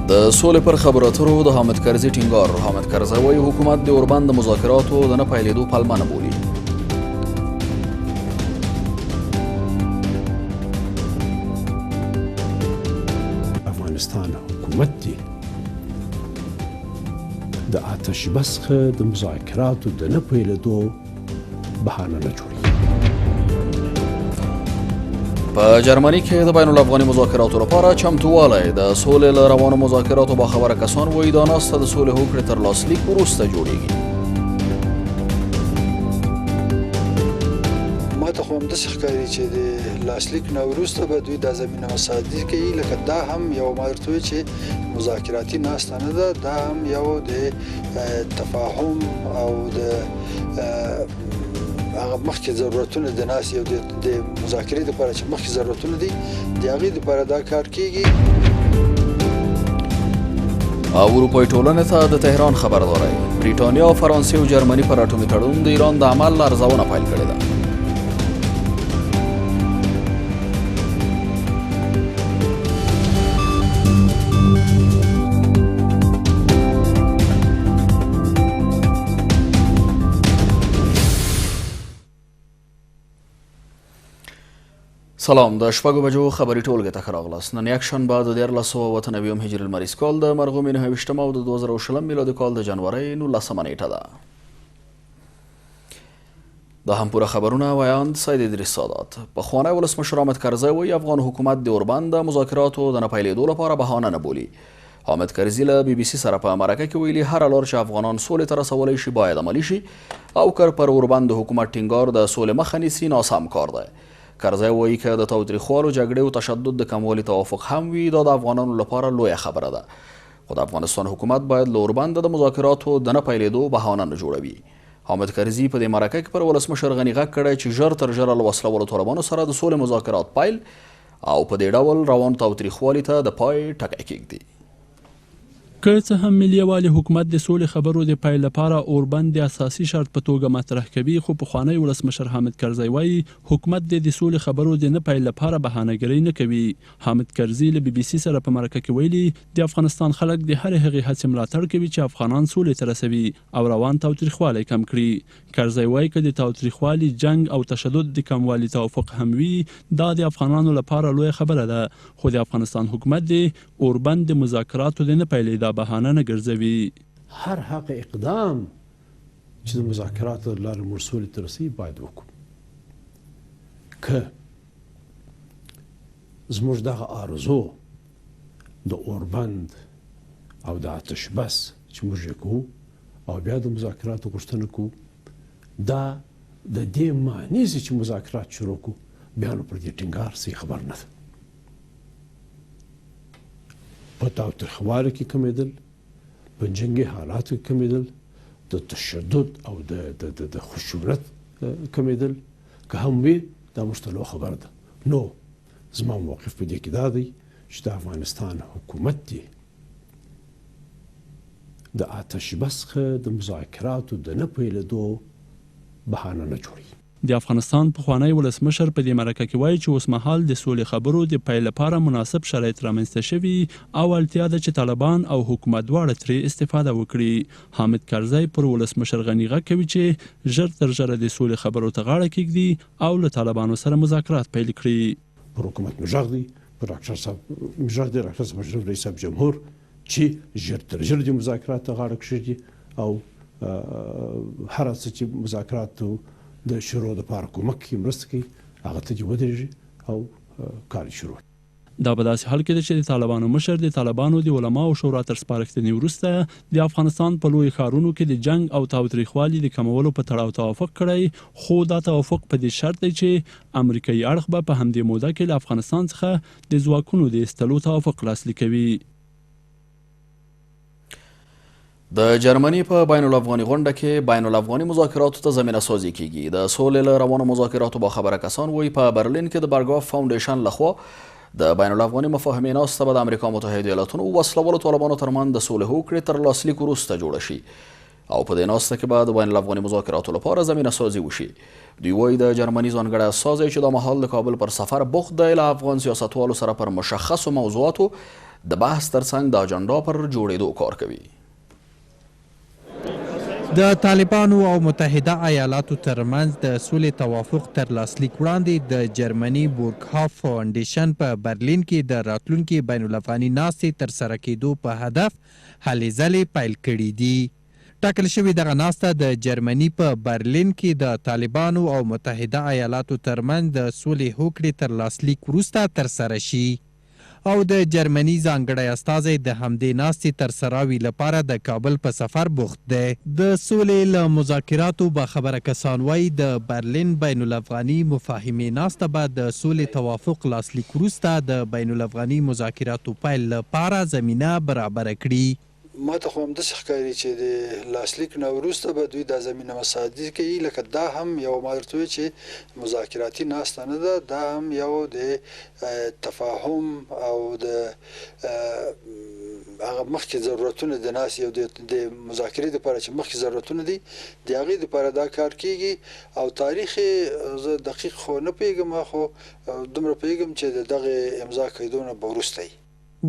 د سولې پر خبرو اترو د حامد کرزي ټینګار. حامد کرزي وایي حکومت د اوربند د مذاکراتو د نه پیلېدو پلمه نه بولي. افغانستان حکومت دی د آتش بس څخه د مذاکراتو د نه پیلېدو بهانه نه جوړي. په جرمني کې د بین الافغاني مذاکراتو لپاره چمتووالی. د سولې له روانو مذاکراتو باخبره کسان وایي دا ناسته د سولې هوکړې تر لاسلیک وروسته جوړیږي. ما ته خو همداسې ښکاري چې د لاسلیک نه وروسته به دوی دا زمینه مساعدې کوي، لکه دا هم یو ما درته وویل چې مذاکراتي ناسته نه ده، دا هم یو د تفاهم او د هغه مخکې ضرورتونه د ناس یو د مذاکرې لپاره چې مخکې ضرورتونه دي د هغې لپاره دا کار کیږي. او اروپایي ټولنې ته د تهران خبرداری. بریټانیا او فرانسې او جرمني پر اټومي تړون د ایران د عمل ارزونه پیل کړې ده. سلام، د شپږو بجو خبري ټولګې ته ښه راغلاست. نن یکشنبه د 1499 هجري لمریز کال د مرغومي 29 او د 2020 میلادي کال د جنورۍ 19 نیټه ده. دا هم پوره خبرونه وایاند سید ادریس سادات. پخوانی ولسمشر حامد کرزي وایي افغان حکومت د اوربند د مذاکراتو د نه پیلېدو لپاره بهانه نه بولي. حامد کرزي له BBC سره په مرکه کې ویلي هره لار چې افغانان سولې ته رسولی شي باید عملي شي او که پر اوربند د حکومت ټینګار د سولې مخه نیسي ناسم کار دی. کرزي وایي که د تاوتریخوالو جګړې او تشدد د کموالي توافق هم وي دا د افغانانو لپاره لویه خبره ده، خو د افغانستان حکومت باید له اوربند د مذاکراتو د نه پیلېدو بهانه نه جوړوي. حامد کرزي په دې مرکه کې پر ولسمشر غني غږ کړی چې ژر تر ژره له وسلوالو طالبانو سره د سولې مذاکرات پیل او په دې ډول روان تاوتریخوالي ته د پای ټکی کېږدي. که څه هم ملي یوالي حکومت د سولې خبرو د پیل لپاره اوربند د اساسي شرط په توګه مطرح کوي، خو پخوانی ولسمشر حامد کرزي وایي حکومت د سولې خبرو د نه پیل لپاره بهانهګري نه کوي. حامد کرزي له BBC سره په مرکه کې ویلي د افغانستان خلک د هرې هغې هڅې ملاتړ کوي چې افغانان سولې ته رسوي او روان تاوتریخوالی کم کړي. کرزي وایي که د تاوتریخوالي، جنگ او تشدد د کموالي توافق هم وي دا د افغانانو لپاره لویه خبره ده، خو د افغانستان حکومت د اوربند د مذاکراتو د نه پیلېدا بهانه نه ګرځوي. هر هغه اقدام چې د مذاکراتو له لارې موږ سولې ته رسوي باید وکړو. که زموږ دغه آرزو د اوربند او د آتش بس چې موږ یې کوو او بیا د مذاکراتو غوښتنه کوو، دا د دې معنی چې مذاکرات شروع کوو بیا نو پر دې ټینګار صحیح خبر نه ده. په تاوتریخوالي کې کمیدل، په جنګي حالاتو کې کمیدل، د تشدد او د خشونت کمیدل که هم وي دا موږ ته لویه خبره ده. نو زما موقف په دې کې دا دی چې د افغانستان حکومت دی د آتش بس څخه د مذاکراتو د نه پیلېدو بهانه نه جوړي. د افغانستان پخوانی ولسمشر په دې مرکه کې وایي چې اوسمهال د سولې خبرو د پیل لپاره مناسب شرایط رامنځته شوي او اړتیا ده چې طالبان او حکومت دواړه ترې استفاده وکړي. حامد کرزي پر ولسمشر غني غږ کوي چې ژر تر ژره د سولې خبرو ته غاړه کېږدي او له طالبانو سره مذاکرات پیل کړي. پر حکومت مې غږ دی، پر ډاکټر صاحب مې غږ دی، ډاکټر صاحب رئیس صاحب جمهور چې ژر تر ژره د مذاکرات ته غاړه کېږدي او هر څه چې مذاکراتو د شروع لپاره کومک کوي مرسته کوي هغه ته دې ودرېږي او کار شروع. دا په داسې حال کې ده چې د طالبانو مشر د طالبانو د علماو شورا تر سپارښتنې وروسته د افغانستان په لوی ښارونو کې د جنگ او تاوتریخوالي د کمولو په تړاو توافق کړی، خو دا توافق په دې شرط دی چې امریکایي اړخ به په همدې موده کې له افغانستان څخه د ځواکونو د ایستلو توافق لاسلیک کوي. د جرمني په بین الافغاني غونډه کې بین الافغاني مذاکراتو ته زمینه سازي کیږي. د سولې له روانو مذاکراتو باخبره کسان وایي په برلین کې د برګاف فاونډیشن لخوا د بین الافغاني مفاهمې ناسته به د امریکا متحده ایالاتونو او وسلوالو طالبانو ترمنځ د سولې هوکړې تر لاسلیک وروسته جوړه شي او په دې ناسته کې به د بین الافغاني مذاکراتو لپاره زمینه سازي وشي. دوی وایي د جرمني ځانګړی استازی چې دا مهال د کابل پر سفر بوخت دی له افغان سیاستوالو سره پر مشخصو موضوعاتو د بحث ترڅنګ د اجنډا پر جوړېدو کار کوي. د طالبانو او متحده ایالاتو ترمنځ د سولې توافق تر لاسلیک وړاندې د جرمني بورګهاف فاونډیشن په برلین کې د راتلونکي بین الافغاني ناستې ترسره کېدو په هدف هلې ځلې پیل کړي دي. ټاکل شوې دغه ناسته د جرمني په برلین کې د طالبانو او متحده ایالاتو ترمنځ د سولې هوکړې تر لاسلیک وروسته ترسره شي او د جرمني ځانګړی استازی د همدې ناستې ترسراوي لپاره د کابل په سفر بوخت دی. د سولې له مذاکراتو باخبره کسان وایي د برلین بین الافغاني مفاهمې ناسته به د سولې توافق لاسلیک وروسته د بین الافغاني مذاکراتو پیل لپاره زمینه برابره کړي. ما ته خو همداسې ښکاري چې د لاسلیک نه وروسته به دوی دا زمینه مساعدې کوي، لکه دا هم یو ما درته وویل چې مذاکراتي ناسته نه ده، دا هم یو د تفاهم او د هغه مخکې ضرورتونه د ناستې او د مذاکرې دپاره چې مخکې ضرورتونه دي د هغې دپاره دا کار کیږي. او تاریخ زه دقیق خو نه پوهېږم، خو دومره پوهېږم چې د دغې امضا کېدو نه به وروسته وي.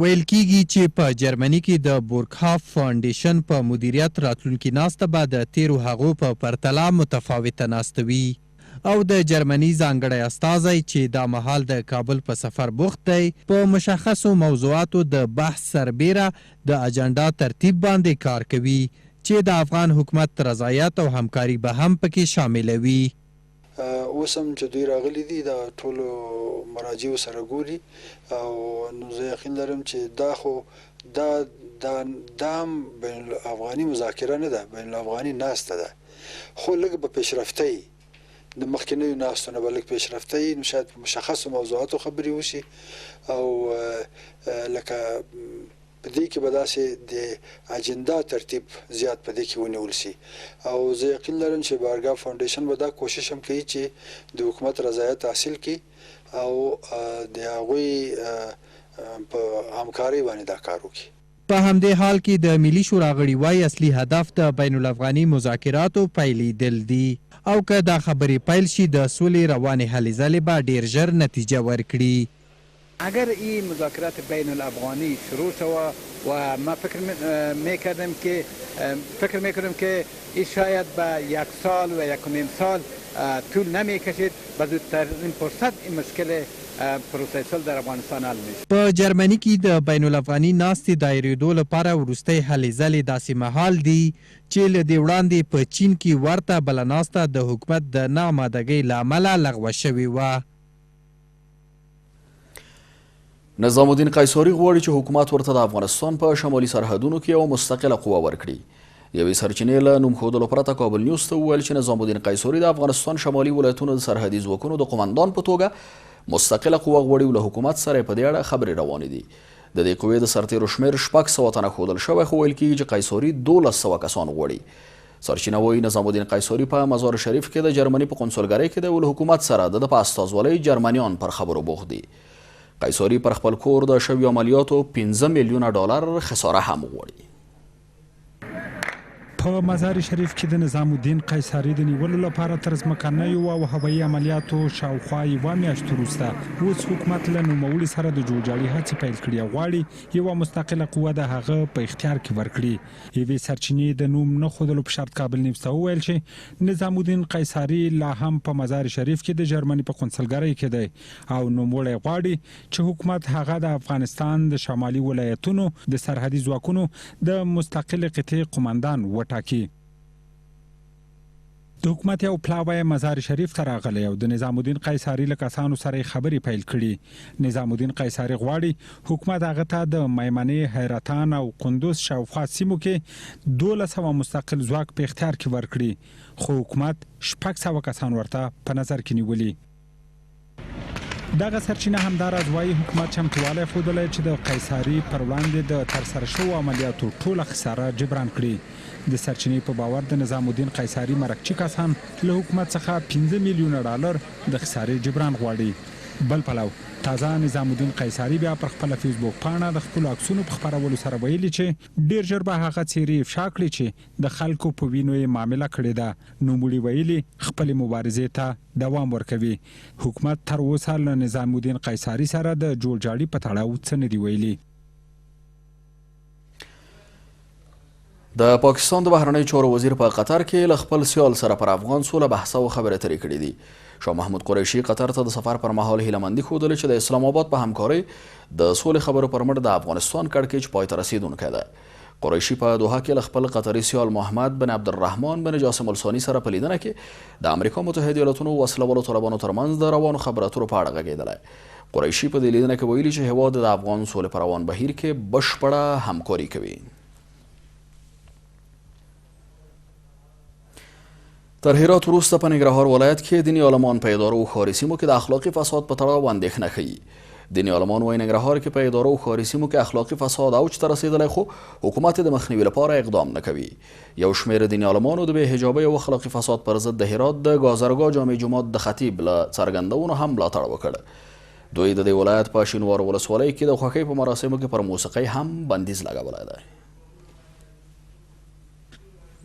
ویل کیږي چې په جرمني کې د بورګهاف فاونډیشن په مدیریت راتلونکي ناسته به د تیرو هغو په پرتله متفاوته ناسته وي او د جرمني ځانګړی استازی چې دا مهال د کابل په سفر بوخت دی په مشخصو موضوعاتو د بحث سربیره د اجنډا ترتیب باندې کار کوي چې د افغان حکومت رضایت او همکاري به هم پکې شاملوي. اوس هم چې دوی راغلي دي د ټولو مراجعو سره ګوري او نو زه یقین لرم چې دا خو دا هم بین الافغاني مذاکره نه ده، بین الافغاني ناسته ده، خو لږ به پیشرفته وي د مخکینیو ناستو نه به لږ پیشرفته وي، نو شاید په مشخصو موضوعاتو خبرې وشي او لکه په دې کې به داسې د اجنډا ترتیب زیات په دې کې ونیول شي او زه یقین لرم چې بورګهاف فاونډیشن به دا کوشش هم کوي چې د حکومت رضایت حاصل کړي او د هغوی په همکارۍ باندې دا کار وکړي. په همدې حال کې د ملي شورا غړي وایي اصلي هدف د بین الافغاني مذاکراتو پیلېدل دي او که دا خبرې پیل شي د سولې روانې هلې ځلې به ډېر ژر نتیجه ورکړي. اگر این مذاکرات بین الافغانی شروع شود و ما فکر میکنم که این شاید به 1 سال و 1.5 سال طول نمیکشید، به زودترین فرصت این مشکل پروسه صلح در افغانستان حل میشه. په جرمني کې د بین الافغاني ناستې دایرېدو لپاره وروستۍ هلې ځلې داسې مهال دي چې له دې وړاندې په چین کې ورته بله ناسته د حکومت د ناآمادګۍ له امله لغوه شوې وه. نظام الدین قیصري غواړي چې حکومت ورته د افغانستان په شمالي سرحدونو کې یوه مستقله قوه ورکړي. یوې سرچینې له نوم ښودلو پرته کابل نیوز ته وویل چې نظام الدین قیصري د افغانستان شمالي ولایتونو د سرحدي ځواکونو د قماندان په توګه مستقله قوه غواړي او له حکومت سره په دې اړه خبرې روانې دي. د دې قوې د سرتیرو شمېر 600 تنه ښودل شوی، خو ویل کېږي چې قیصري 1200 کسان غواړي. سرچینه وایي نظام الدین قیصري په مزار شریف کې د جرمني په قونسلګرۍ کې د حکومت سره د په استازولۍ جرمنیان پر خبرو بوخت دي. قیصري پر خپل کور د شویو عملیاتو 15 میلیونه ډالر خساره هم غواړي. په مزار شریف کې د نظام الدین قیصري د نیولو لپاره تر ځمکنیو او هوایي عملیاتو شاوخوا 1 میاشت وروسته اوس حکومت له نوموړي سره د جوړجاړي هڅې پیل کړي او غواړي یوه مستقله قوه د هغه په اختیار کې ورکړي. یوې سرچینې د نوم نه ښودلو په شرط کابل نیوز ته وویل چې نظام الدین قیصري لا هم په مزار شریف کې د جرمني په قونسلګرۍ کې دی او نوموړی غواړي چې حکومت هغه د افغانستان د شمالي ولایتونو د سرحدي ځواکونو د مستقلې قطعې قماندان ټاکي. د حکومت یو پلاوی مزار شریف ته راغلی او د نظام الدین قیصري له کسانو سره خبرې پیل کړي. نظام الدین قیصري غواړي حکومت هغه ته د میمنې، حیرتان او قندوز شاوخوا سیمو کې 1200 مستقل ځواک په اختیار کې ورکړي، خو حکومت 600 کسان ورته په نظر کې نیولي. دغه سرچینه همداراز وایي حکومت چمتوالی ښودلی چې د قیصري پر وړاندې د ترسره شوو عملیاتو ټوله خساره جبران کړي. د سرچینې په باور د نظام الدین قیصري مرکچي کسان له حکومت څخه 15 میلیونه ډالر د خسارې جبران غواړي. بل پلو تازه نظام الدین قیصري بیا پر خپل فیسبوک پاڼه د خپل عکسونو په خپرولو سره ویلي چې ډیر ژر به هغه څیرې افشا کړي چې د خلکو په وینو یې معامله کړې ده. نوموړي ویلي خپل مبارزې ته دوام ورکوي. حکومت تر اوسه له نظام الدین قیصري سره د جوړجاړي په تړاو څه نه دی ویلي. د پاکستان د بهرنی چارو وزیر په قطر کې له خپل سیال سره پر افغان سوله بحث او خبرې اترې کړې دي. شاه محمود قریشي قطر ته د سفر پر مهال هیلهمندي ښودله چې د اسلام آباد په همکارۍ د سولې خبرو پر مټ د افغانستان کړکېچ پای ته رسیدونکی ده. قریشي په دوحه کې له خپل قطري سیال محمد بن عبدالرحمن بن جاسم الثاني سره په لیدنه کې د امریکا متحده ایالاتونو وسله والو طالبانو ترمنځ د روانو خبرو اترو په اړه غږېدلی. قریشي په دې لیدنه کې ویلي چې هیواد د افغان سولې په روان بهیر کې بشپړه همکاري کوي. تر هرات وروسته په ننګرهار ولایت کې دیني عالمان په ادارو او ښاري سیمو کې د اخلاقي فساد په تړاو اندېښنه ښیي. دیني عالمان وایي ننګرهار کې په ادارو او ښاري سیمو کې اخلاقي فساد اوج ته رسېدلی خو حکومت د مخنیوي لپاره اقدام نه کوي. یو شمېر دیني عالمانو د بې حجابۍ او اخلاقي فساد پر ضد د هرات د ګازرګاه جامع جومات د خطیب له څرګندونو هم ملاتړ وکړ. دوی د دې ولایت په شینوارو ولسوالۍ کې د خوښۍ په مراسمو کې پر موسیقۍ هم بندیز لګولی دی.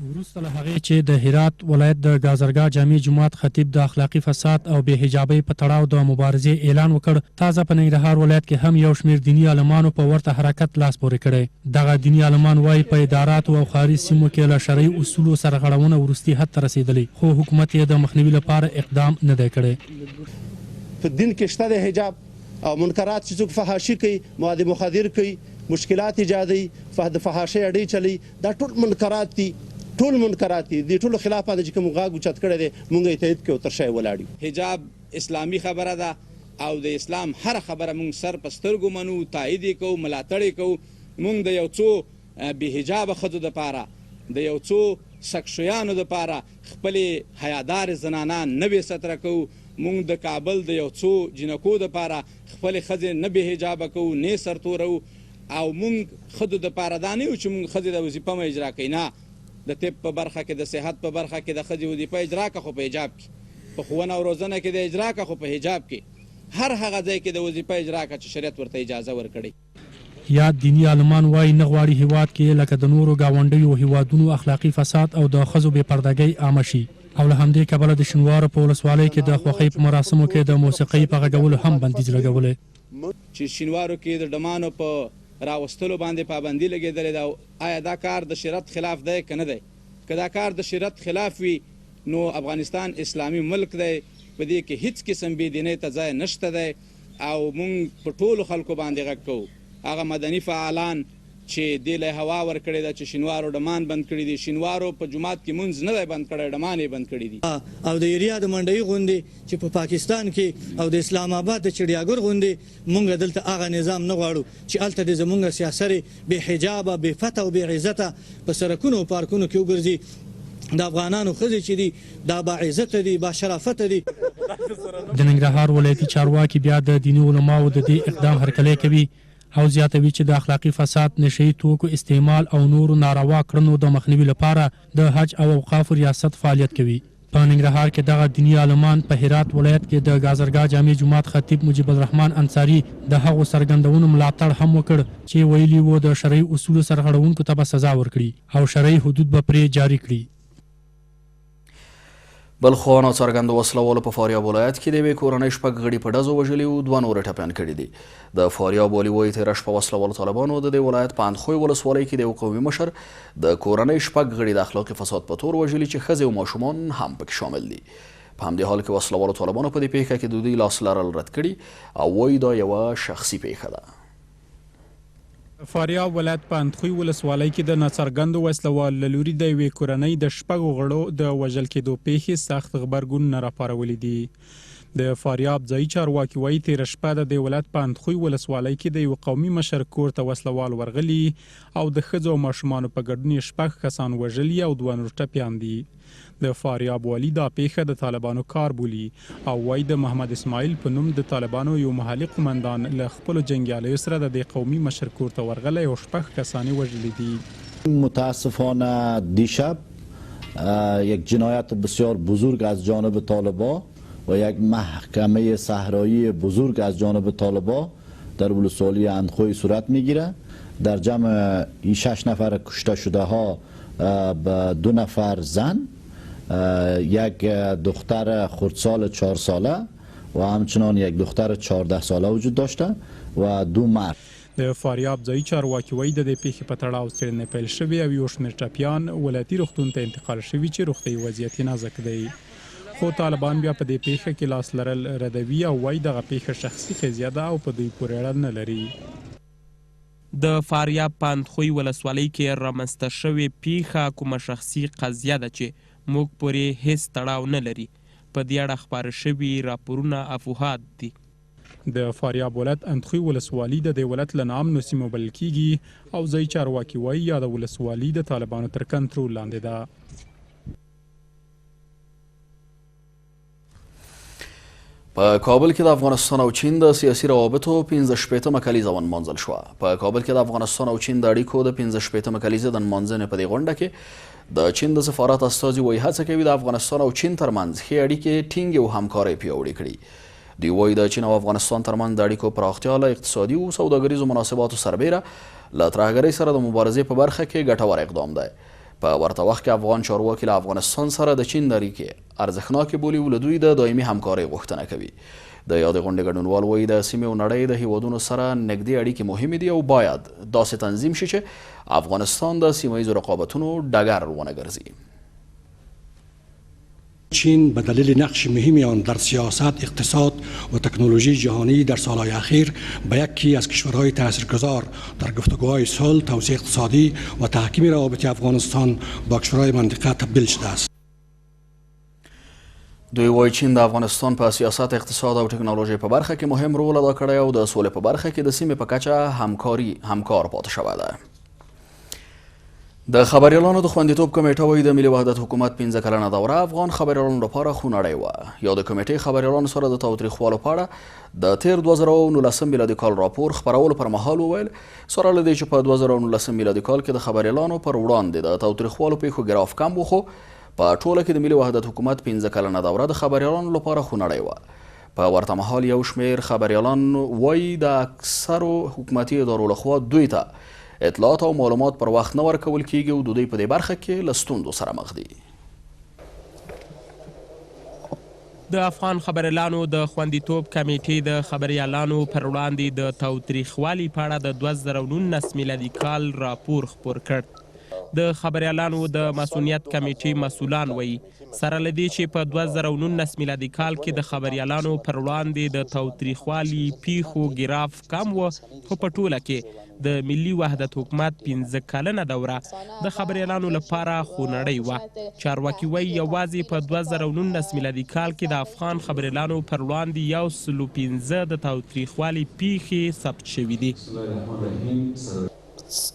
وروسته له هغې چې د هرات ولایت د ګازرګاه جامع جومات خطیب د اخلاقي فساد او بې حجابۍ په تړاو د مبارزې اعلان وکړ، تازه په ننګرهار ولایت کې هم یو شمېر دیني عالمانو په ورته حرکت لاس پورې کړی. دغه دیني عالمان وایي په اداراتو او ښاري سیمو کې له شرعي اصولو سره غړونه وروستي حد ته رسېدلي، خو حکومت یې د مخنیوي لپاره اقدام نه دی کړی. په دین کې شته د حجاب او منکرات چې څوک فحاشي کوي، مواد مخدر کوي، مشکلات ایجادوي، د فحاشۍ اډې چلی، دا ټول منکرات دي. ټول منکرات دي. د ټولو خلاف باندې چې کوم غاګ اوچت کړی دی موږ یې تایید کوو، تر شا یې ولاړ یو. حجاب اسلامي خبره ده او د اسلام هر خبره موږ سر په سترګو منو، تایید یې کوو، ملاتړ یې کوو. موږ د یو څو بې حجابه ښځو دپاره، د یو څو سکشیانو دپاره خپلې حیادارې زنانه نه بې ستره کوو. موږ د کابل د یو څو جنکو دپاره خپلې ښځې نه بې حجابه کوو، نه سرتورو. او موږ ښځو دپاره دا نه یو چې موږ ښځې د وظیفه مه اجرا کوي، نه، د طب په برخه کې، د صحت په برخه کې د ښځې وظیفه اجرا که خو په حجاب کې، په ښوونه او روزنه کې د اجرا که خو په حجاب کې، هر هغه ځای کې د وظیفه اجرا که چې شریعت ورته اجازه ورکړي. یا دیني عالمان وایي نه غواړي هیواد کې لکه د نورو ګاونډیو هیوادونو اخلاقي فساد او د ښځو بې پردګۍ عامه شي، او له همدې کبله د شینوارو په ولسوالۍ کې د خوښۍ په مراسمو کې د موسیقۍ په غږولو هم بندیز لګولی. چې شینوارو کې د ډمانو په راوستلو باندې پابندي لګېدلې ده، آیا دا کار د شریعت خلاف دی که نه دی؟ که دا کار د شریعت خلاف وي نو افغانستان اسلامي ملک دی، په دې کې هیڅ قسم بېدینۍ ته ځای نشته دی. او موږ په ټولو خلکو باندې غږ کوو، هغه مدني فعالان چې دې له هوا ورکړې ده چې شینوارو ډمان بند کړي دي. شینوارو په جومات کې مونځ نه دی بند کړی، ډمان یې بند کړي دي. او د ایریا د منډۍ غوندې چې په پاکستان کې او د اسلام آباد د چړیاګر غوندې موږ دلته هغه نظام نه غواړو چې هلته د زموږ سیاسرې بې حجابه، بې فتح او بې عزته په سرکونو او پارکونو کې وګرځي. د افغانانو ښځې چې دي دا باعزته دي، باشرافته دي. د ننګرهار ولایتي چارواکي بیا د دیني علماو د دې اقدام هرکلی کوي او زیاتوي چې د اخلاقي فساد، نشهیي توکو استعمال او نورو ناروا کړنو د مخنیوي لپاره د حج او اوقافو ریاست فعالیت کوي. په ننګرهار کې دغه دیني عالمان په هرات ولایت کې د ګازرګاه جامع جومات خطیب مجیب الرحمن انصاري د هغو څرګندونو ملاتړ هم وکړ چې ویلي وو د شرعي اصولو سرغړونکو ته به سزا ورکړي او شرعي حدود به پرې جاري کړي. بل خوا ناڅرګندو وسلوالو په فاریاب ولایت کې د یوې کورنۍ شپږ غړي په ډزو وژلي او 2 نور ټپیان کړي دي. د فاریاب والي وایي تېره شپه وسلوالو طالبانو د دې ولایت په اندخوی ولسوالۍ کې د یو قومي مشر د کورنۍ شپږ غړي د اخلاقي فساد په تور وژلي چې ښځې او ماشومان هم پکې شامل دي. په همدې حال کې وسلوالو طالبانو په دې پیښه کې د دوی لاس لرل رد کړي او وایي دا یوه شخصي پیښه ده. فاریاب ولایت په اندخوی ولسوالۍ کې د ناڅرګندو وسلوال له لوري د یوې کورنۍ د شپږو غړو د وژل کېدو پیښې سخت غبرګونونه راپارولي دي. د فاریاب ځایي چارواکي وایي تېره شپه د دې ولایت په اندخوی ولسوالۍ کې د یو قومي مشر کور ته وسلوال ورغلي او د ښځو او ماشومانو په ګډون یې 6 کسان وژلي او 2 نور ټپیان دي. د فاریاب والي دا پیښه د طالبانو کار بولي او وایي د محمد اسماعیل په نوم د طالبانو یو محلي قمندان له خپلو جنګیالیو سره د دې قومي مشر کور ته ورغلی او 6 کسان یې وژلي دي. متاسفانه دیشب یک جنایت بسیار بزرگ از جانب طالبان و یک محکمه صحرایی بزرگ از جانب طالبان در ولسوالی اندخوی صورت میگیره. در جمع 6 نفر کشته شده ها به 2 نفر زن، یک دختر خردسال 4 ساله و همچنان یک دختر 14 ساله وجود داشته و 2 مرد. د فاریاب ځایي چارواکي وایي د دې پیښې په تړاو څېړنې پیل شوې او یو شمېر ټپیان ولایتي روغتون ته انتقال شوي چې روغتیایي وضعیت یې نازک دی. خو طالبان بیا په دې پیښه کې لاس لرل ردوي او وایي دغه پیښه شخصي قضیه ده او په دوی پورې اړه نه لري. د فاریاب په اندخوی ولسوالۍ کې رامنځته شوې پیښه کومه شخصي قضیه ده چې موږ پورې هیڅ تړاو نه لري. په دې اړه خپاره شوي راپورونه افواهات دي. د فاریاب ولایت اندخوی ولسوالي د دې ولایت له نامنو سیمو بلل کیږي او ځایي چارواکي وایي یاده ولسوالي د طالبانو تر کنټرول لاندې ده. په کابل کې د افغانستان او چین د سیاسي روابطو 15 کلیزه ونمانځل شوه. په کابل کې د افغانستان او چین د اړیکو د 15 کلیزه د نمانځنې په دې غونډه کې د چین د سفارت استازي وایي هڅه کوي د افغانستان او چین ترمنځ ښې اړیکې ټینګې او همکارۍ پیاوړې کړي. دوی وایي د چین او افغانستان ترمنځ د اړیکو پراختیا له اقتصادي او سوداګریزو مناسباتو سربیره له ترهګرۍ سره د مبارزې په برخه کې ګټور اقدام دی. په ورته وخت کې افغان چارواکي له افغانستان سره د چین د اړیکې ارزښتناکې بولي او له دوی د دایمي همکارۍ غوښتنه کوي. د یادې غونډې ګډونوال وایي د سیمې او نړۍ د هیوادونو سره نږدې اړیکې مهمې دي او باید داسې تنظیم شي چې افغانستان د سیمه ییزو رقابتونو ډګر ونه ګرځي. چین به دلیل نقش مهمی آن در سیاست، اقتصاد و تکنولوژی جهانی در سالهای اخیر به یکی از کشورهای تاثیرگذار در گفتگوهای صلح، توسعه اقتصادی و تحکیم روابط افغانستان با کشورهای منطقه تبدیل شده است. دوی وایي چین د افغانستان په سیاست، اقتصاد او ټکنالوژۍ په برخه کې مهم رول ادا کړی او د سولې په برخه کې د سیمې په کچه همکار پاتې شوی دی. د خبریالانو د خوندیتوب کمیټه وایي د ملي وحدت حکومت 15 کلنه دوره افغان خبریالانو لپاره خونړۍ وه. یا د کمیټې خبریالانو سره د تاوتریخوالو په اړه د تیر 2019 میلادي کال راپور خپرولو پر مهال وویل سره له دې چې په 2019 میلادي کال کې د خبریالانو پر وړاندې د تاوتریخوالو پیښو ګراف کم و، خو په ټوله کې د ملي وحدت حکومت 15 کلنه دوره د خبریالانو لپاره خونړۍ وه. په ورته مهال یو شمېر خبریالان وایي د اکثرو حکومتي ادارو لخوا دوی ته اطلاعات او معلومات پر وخت نه ورکول کیږي او دوی په دې برخه کې له ستونزو سره مخ دي. د افغان خبریالانو د خوندیتوب کمیټې د خبریالانو پر وړاندې د تاوتریخوالي په اړه د 2019 میلادي کال راپور خپور کړ. د خبریالانو د مسؤلیت کمیټې مسؤلان وایي سره له دې چې په 2019 میلادي کال کې د خبریالانو پر وړاندې د تاوتریخوالي پیښو ګراف کم و، خو په ټوله کې د ملي وحدت حکومت 15 کلنه دوره د خبریالانو لپاره خونړۍ وه. چارواکي وایي یوازې په 2019 میلادي کال کې د افغان خبریالانو پر وړاندې 115 د تاوتریخوالي پیښې ثبت شوي دي.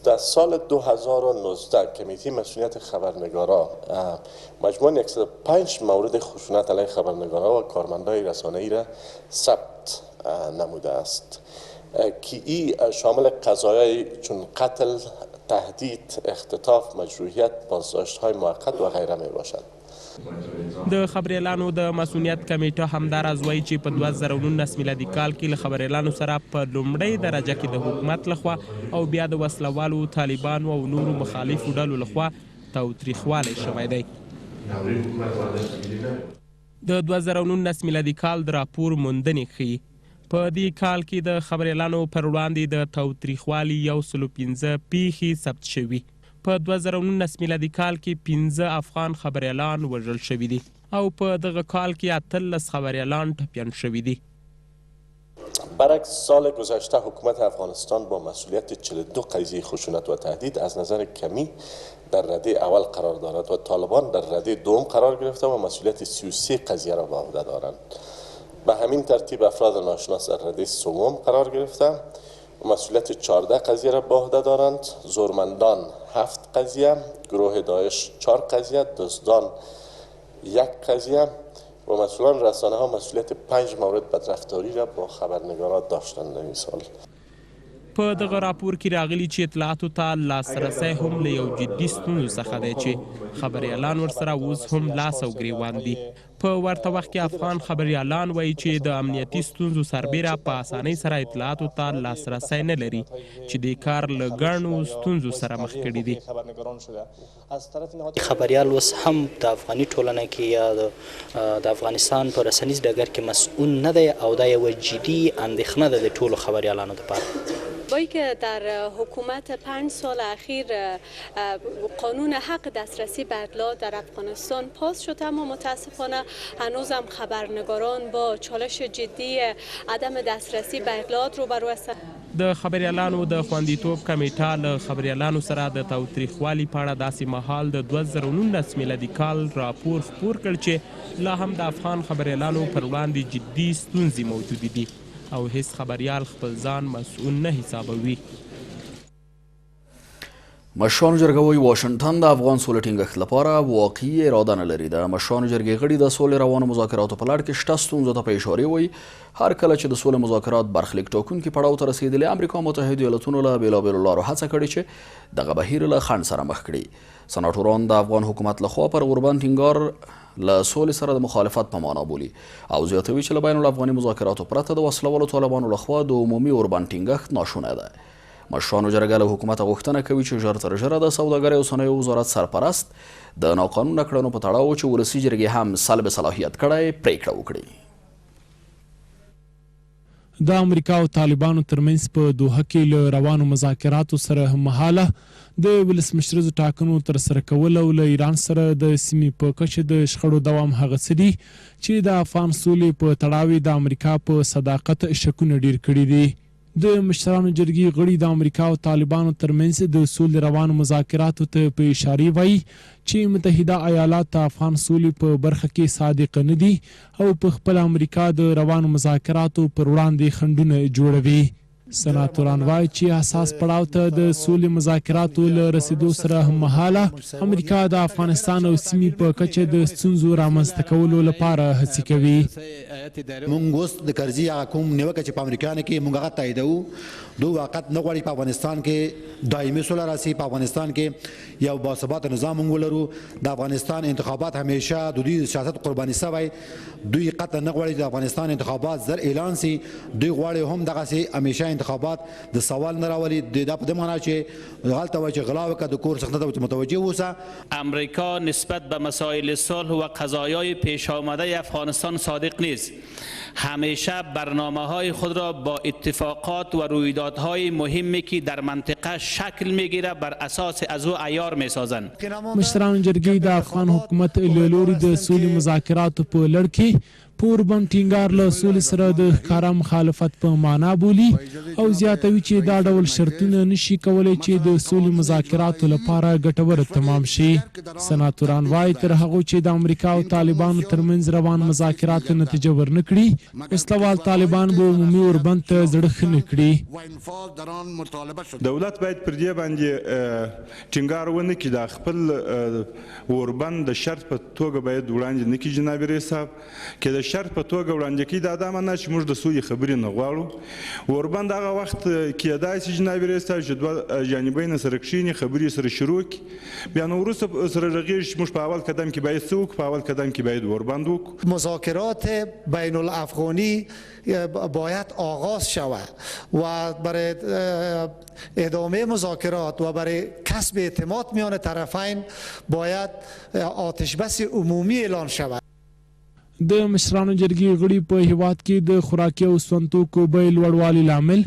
در سال 2019 کمیته مسئولیت خبرنگارا مجموعاً 105 مورد خشونت علیه خبرنگارا و کارمندان رسانه‌ای را ثبت نموده است که این شامل قضایای چون قتل، تهدید، اختطاف، مجروحیت، بازداشت‌های موقت و غیره می باشد. د خبریالانو د مسؤلیت کمیټه همداراز وایي چې په 2019 میلادي کال کې له خبریالانو سره په لومړۍ درجه کې د حکومت لخوا او بیا د وسلوالو، طالبانو او نورو مخالفو ډلو لخوا تاوتریخوالی شوی دی. د 2019 میلادي کال د راپور موندنې ښیي په دې کال کې د خبریالانو پر وړاندې د تاوتریخوالي 115 پیښې ثبت شوي. په 2019 میلادي کال کې 15 افغان خبریالان وژل شوي دي او په دغه کال کې 18 خبریالان ټپیان شوي دي. برعکس سال گذشته حکومت افغانستان با مسئولیت 42 قضیه خشونت و تهدید از نظر کمی در رده اول قرار دارد و طالبان در رده دوم قرار گرفته و مسئولیت 33 قضیه را به عهده دارند. به همین ترتیب افراد ناشناس در رده سوم قرار گرفته و مسئولیت 14 قضیه را به عهده دارند. زورمندان 7 قضیه، گروه داعش 4 قضیه، دزدان 1 قضیه و مسئولان رسانه ها مسئولیت 5 مورد بدرفتاری را با خبرنگاران داشتند در این سال. په دغه راپور کې راغلي چې اطلاعاتو ته لاسرسی هم له یو جدي ستونزو څخه دی چې خبریالان ورسره اوس هم لاس او ګریوان دي. په ورته وخت کې افغان خبریالان وایي چې د امنیتي ستونزو سربیره په اسانۍ سره اطلاعاتو ته لاسرسی نه لري چې د کار له ګڼو ستونزو سره مخ کړي دي. خبریال اوس هم د افغاني ټولنه کې یا د افغانستان په رسنیز ډګر کې مسؤل نه دی او دا یوه جدي اندېښنه ده د ټولو خبریالانو لپاره. با اینکه در حکومت 5 سال اخیر قانون حق دسترسی به اطلاعات در افغانستان پاس شد، اما متاسفانه هنوز هم خبرنگاران با چالش جدی عدم دسترسی به اطلاعات روبرو هستند. د خبریالانو د خوندیتوب کمیټه له خبریالانو سره د تاوتریخوالي په اړه داسې مهال د 2019 میلادي کال راپور خپور کړ چې لا هم د افغان خبریالانو پر وړاندې جدي ستونزې موجودې دي او هیڅ خبریال خپل ځان مسؤل نه حسابوي. مشرانو جرګه وایي واشنګټن د افغان سولې ټینګښت لپاره واقعي اراده نه لري. د مشرانو جرګې غړي د سولې روانو مذاکراتو په لړ کې شته ستونزو ته په اشارې وایي هر کله چې د سولې مذاکرات برخلیک ټاکونکي پړاو ته رسېدلي، امریکا متحده ایالتونو له بېلابېلو لارو هڅه کړې چې دغه بهیر له خنډ سره مخ کړي. سناټوران د افغان حکومت لخوا پر اوربند ټینګار له سولې سره د مخالفت په معنا بولي او زیاتوي چې له بین الافغاني مذاکراتو پرته د وسلوالو طالبانو لخوا د عمومي اوربند ټینګښت ناشونی ده. مشرانو جرګه له حکومته غوښتنه کوي چې ژر تر ژره د سوداګرۍ او صنایعو وزارت سرپرست د ناقانونه کړنو په تړاو چې ولسي جرګې هم سلب صلاحیت کړی پریکړه وکړي. د امریکا او طالبانو ترمنځ په دوحه کې له روانو مذاکراتو سره هممهاله د ولسمشریزو ټاکنو ترسره کول او له ایران سره د سیمې په کچه د شخړو دوام هغه څه دي چې د افغان سولې په تړاو د امریکا په صداقت شکونه ډیر کړي دي. د مشرانو جرګې غړي د امریکا او طالبانو ترمنځ د سولې روانو مذاکراتو ته په اشارې وایي چې متحده ایالات د افغان سولې په برخه کې صادق نه دي او په خپل امریکا د روانو مذاکراتو پر وړاندې خنډونه جوړوي. سناتوران وایي چې حساس پړاو ته د سولې مذاکراتو له رسیدو سره هممهاله امریکا د افغانستان او سیمې په کچه د ستونزو رامنځته کولو لپاره هڅې کوي. مونږ اوس د کرزي هغه کوم نیوکه چې په امریکا کې مونږ هغه تاییدوو، دوی واقعیت نه غواړي په افغانستان کې دایمي سوله راسي، په افغانستان کې یو باثباته نظام مونږ ولرو. د افغانستان انتخابات همیشه د دوی سیاست قرباني سوی، دوی قطعا نه غواړي د افغانستان انتخابات زر اعلان سي، دوی غواړي هم دغسې همیشه انتخابات د سوال نه راولي. دا په دې معنا چې هلته وایي چې غلا وکړه د کور څخه ته متوجه اوسه. امریکا نسبت به مسائل صلح و قضایای پیش آمده افغانستان صادق نیست. همیشه برنامه‌های خود را با اتفاقات و رویدادهای مهمی که در منطقه شکل می‌گیرد بر اساس از او عیار می‌سازند. مشرانو جرګې د افغان حکومت له لوري د سولې مذاکراتو په لړ کې پوربند ټینګار له سولې سره د ښکاره مخالفت په معنا بولي او زیاتوي چې دا ډول شرطونه نشي کولی چې د سولې مذاکراتو لپاره ګټور تمام شي. سناتوران وایي تر هغو چې د امریکا او طالبانو ترمنځ روان مذاکرات نتیجه ورنه کړي، وسلوال طالبان به عمومي اوربند ته زړه ښه نه کړي. دولت باید پر دې باندې ټینګار ونه کړي، د خپل اوربند د شرط په توګه باید وړاندې نه کړي. جناب رئیس صاحب که د شرط په توګه وړاندې کړي دا دا معنا چې موږ د سولې خبرې نه غواړو. اوربند هغه وخت کېدای شي جناب رئیس صاحب چې دوه جانبین سره کښېني خبرې سره شروع کړي، بیا نو وروسته سره رغېږي چې موږ په اول قدم کې باید څه وکړو، په اول قدم کې باید اوربند وکړو. مذاکرات بین الافغانی باید آغاز شود و برای ادامه مذاکرات و برای کسب اعتماد میان طرفین باید آتش بس عمومی اعلان شود. د مشرانو جرګې غړي په هیواد کې د خوراکي او سون توکو بیې لوړوالي لامل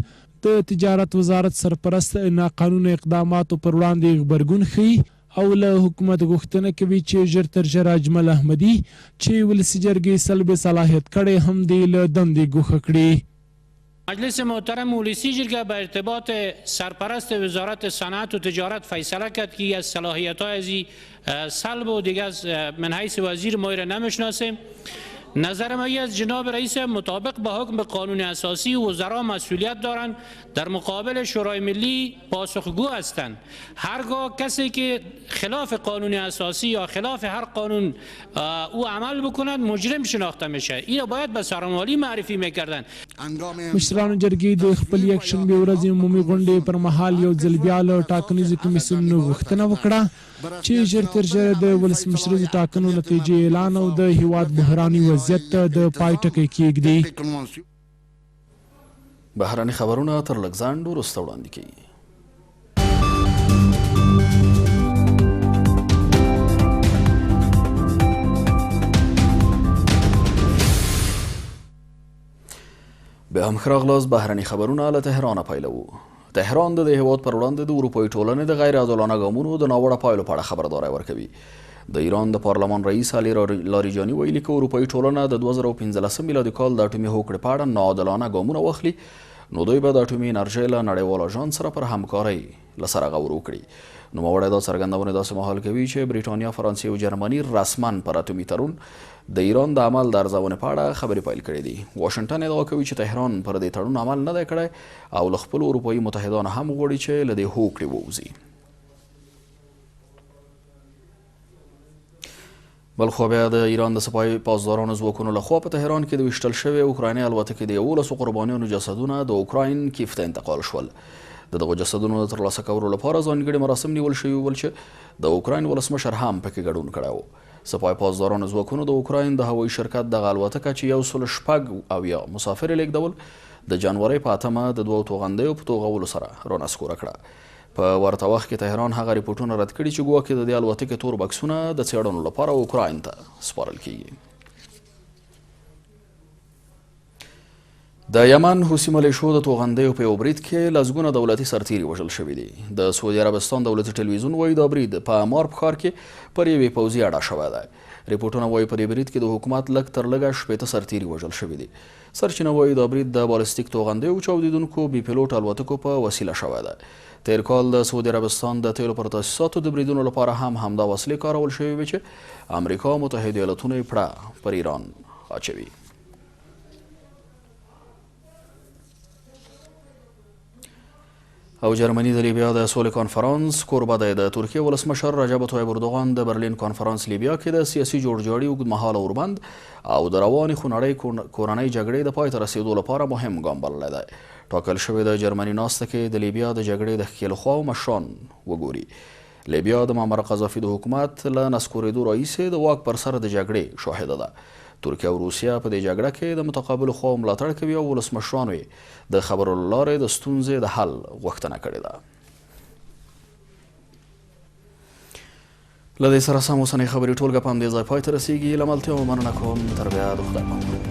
د تجارت وزارت سرپرست ناقانونه اقداماتو پر وړاندې غبرګون ښیي او له حکومت غوښتنه کوي چې ژر تر ژره اجمل احمدي چې ولسي جرګې سلب صلاحیت کړی هم دې له دندې ګوښه کړي. مجلس محترم ولسی جرگه به ارتباط سرپرست وزارت صنعت و تجارت فیصله کرد که از صلاحیت‌های ازی سلب و دیگه از من حیث وزیر ما را نمیشناسیم. نظر ما از جناب رئیس مطابق با حکم قانون اساسی وزرا مسئولیت دارند، در مقابل شورای ملی پاسخگو هستند. هرگاه کسی که خلاف قانون اساسی یا خلاف هر قانون او عمل بکند مجرم شناخته میشه. اینو باید به سرمالی معرفی میکردن. مشرانو جرګې د خپل یکشنبې ورځې عمومي غونډې پر مهال یو ځل بیا له ټاکنیزو کمیسیونونو غوښتنه وکړه چې ژر تر ژره د ولسمشریزو ټاکنو نتیجې اعلان او د هیواد بحراني وضعیت ته د پای ټکی کېږدي. بهراني خبرونه تر لږ ځنډ وروسته وړاندې کیږي. به هم ښه راغلاست. بهراني خبرونه له تهرانه پیلوو. تهران د هیواد پر وړاندې د اروپایي ټولنې د غیر عادلانه ګامونو د ناوړه پایلو په اړه خبرداری ورکوي. د ایران د پارلمان رئیس علي لاریجاني ویلي که اروپایي ټولنه د 2015 میلادي کال د اټومي هوکړې په اړه ناعادلانه ګامونه واخلي نو دوی به د اټومي انرژۍ له نړیوال اژانس سره پر همکارۍ له سره غور وکړي. نوموړی دا څرګندونه داسې مهال کوي چې برېټانیا، فرانسې او جرمني رسما پر اټومي تړون د ایران د عمل د ارزونې په اړه خبرې پیل کړې دي. واشنګټن ادعا کوي چې تهران پر دې تړون عمل نه دی کړی او له خپلو اروپایي متحدانو هم غواړي چې له دې هوکړې ووځي. بلخوا بیا د ایران د سپاه پاسدارانو ځواکونو لخوا په تهران کې د ویشتل شوې اوکرایني الوتکې د 11 قربانیانو جسدونه د اوکراین کیف ته انتقال شول. د دغو جسدونو د ترلاسه کولو لپاره ځانګړي مراسم نیول شوي ول چې د اوکراین ولسمشر هم پکې ګډون کړی و. سپاه پاسدارانو ځواکونو د اوکراین د هوایي شرکت دغه الوتکه چې 106 مسافر یې لیږدول د جنورۍ په 8 د 2 توغندیو په توغولو سره رانسکوره کړه. په ورته وخت کې تهران هغه ریپورټونه رد کړي چې ګواکې د دې الوتکې تور بکسونه د څېړنو لپاره اوکراین ته سپارل کیږي. د یمن حوثي ملیشو د توغندیو په یو برید کې لسګونه دولتي سرتیري وژل شوي دي. د سعودي عربستان دولتي ټلویزیون وایي دا برید په مارب ښار کې پر یوې پوځي اډه شوی دی. ریپورټونه وایي په دې برید کې د حکومت لږ تر لږه 80 سرتیري وژل شوي دي. سرچینه وایي دا برید د بالستیک توغندیو چاودیدونکو بي پیلوټ الوتکو په وسیله شوی دی. تیر کال د سعودي عربستان د تیلو پر تاسیساتو د بریدونو لپاره هم همدا وسلې کارول شوي وي چې امریکا او متحده ایالتونو یې پړه پر ایران اچوي. او جرمني د لیبیا د سولې کانفرانس کوربه دی. د ترکیې ولسمشر رجب طیب اردوغان د برلین کانفرانس لیبیا کې د سیاسي جوړجاړي اوږدمهاله اوربند او د روانې خونړۍ کورنۍ جګړې د پای ته رسېدو لپاره مهم ګام بللی دی. ټاکل شوې د جرمني ناسته کې د لیبیا د جګړې د ښکېلو خواو مشران وګوري. لیبیا د معمر قذافي د حکومت له نسکورېدو راهیسې د واک پر سر د جګړې شاهده ده. ترکیه او روسیه په دې جګړه کې د متقابلو خواو ملاتړ کوي او ولسمشرانو یې د خبرو له لارې د ستونزې د حل غوښتنه کړې ده. له دې سره سم اوسنۍ خبري ټولګه په همدې ځای پای ته رسیږي. له ملتیا مننه کوم. تر بیا د خدای پاماني.